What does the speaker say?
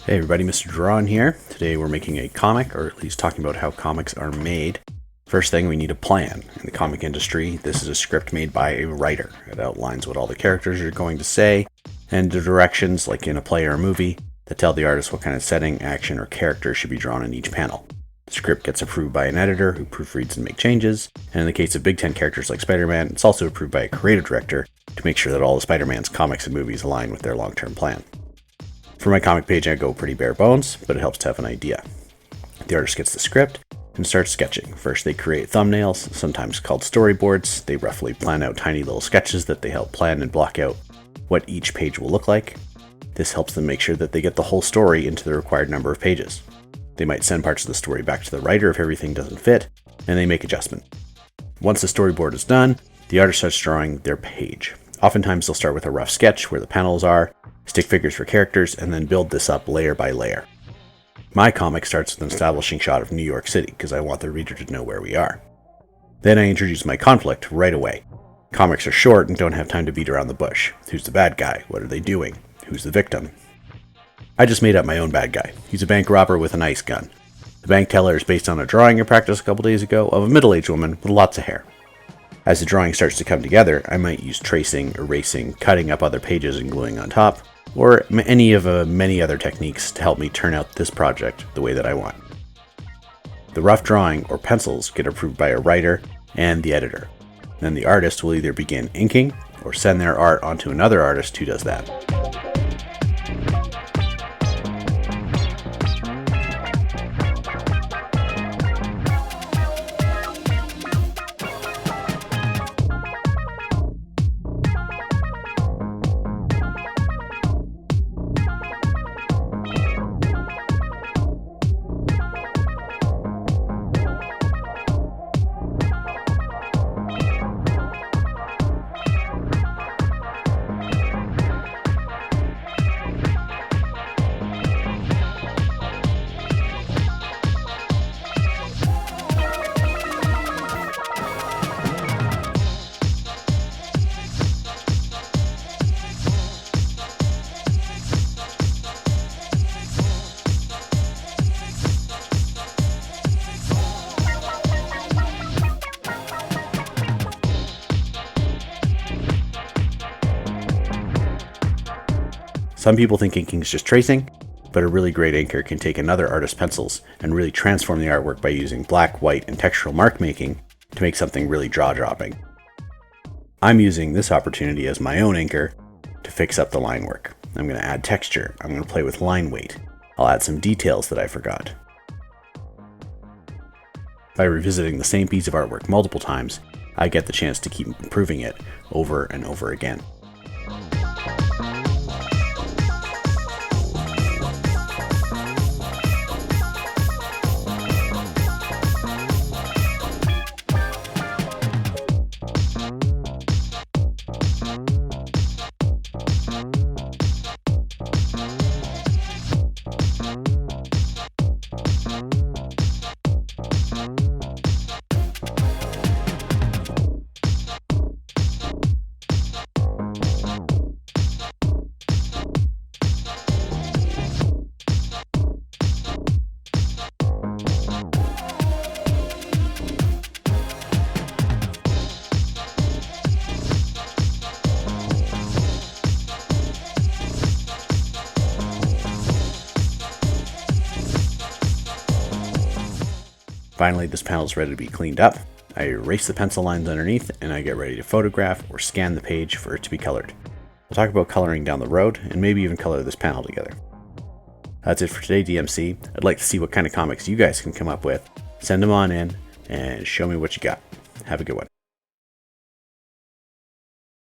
Hey everybody, Mr. Drawn here. Today we're making a comic, or at least talking about how comics are made. First thing, we need a plan. In the comic industry, this is a script made by a writer. It outlines what all the characters are going to say, and the directions, like in a play or a movie, that tell the artist what kind of setting, action, or character should be drawn in each panel. The script gets approved by an editor who proofreads and makes changes, and in the case of Big Ten characters like Spider-Man, it's also approved by a creative director to make sure that all of Spider-Man's comics and movies align with their long-term plan. For my comic page, I go pretty bare bones, but it helps to have an idea. The artist gets the script and starts sketching. First, they create thumbnails, sometimes called storyboards. They roughly plan out tiny little sketches that they help plan and block out what each page will look like. This helps them make sure that they get the whole story into the required number of pages. They might send parts of the story back to the writer if everything doesn't fit, and they make adjustments. Once the storyboard is done, the artist starts drawing their page. Oftentimes, they'll start with a rough sketch where the panels are, stick figures for characters, and then build this up layer by layer. My comic starts with an establishing shot of New York City, because I want the reader to know where we are. Then I introduce my conflict right away. Comics are short and don't have time to beat around the bush. Who's the bad guy? What are they doing? Who's the victim? I just made up my own bad guy. He's a bank robber with an ice gun. The bank teller is based on a drawing I practiced a couple days ago of a middle-aged woman with lots of hair. As the drawing starts to come together, I might use tracing, erasing, cutting up other pages and gluing on top, or any of many other techniques to help me turn out this project the way that I want. The rough drawing or pencils get approved by a writer and the editor. Then the artist will either begin inking or send their art onto another artist who does that. Some people think inking is just tracing, but a really great inker can take another artist's pencils and really transform the artwork by using black, white, and textural mark making to make something really jaw-dropping. I'm using this opportunity as my own inker to fix up the line work. I'm going to add texture. I'm going to play with line weight. I'll add some details that I forgot. By revisiting the same piece of artwork multiple times, I get the chance to keep improving it over and over again. Finally, this panel is ready to be cleaned up. I erase the pencil lines underneath and I get ready to photograph or scan the page for it to be colored. We'll talk about coloring down the road and maybe even color this panel together. That's it for today, DMC. I'd like to see what kind of comics you guys can come up with. Send them on in and show me what you got. Have a good one.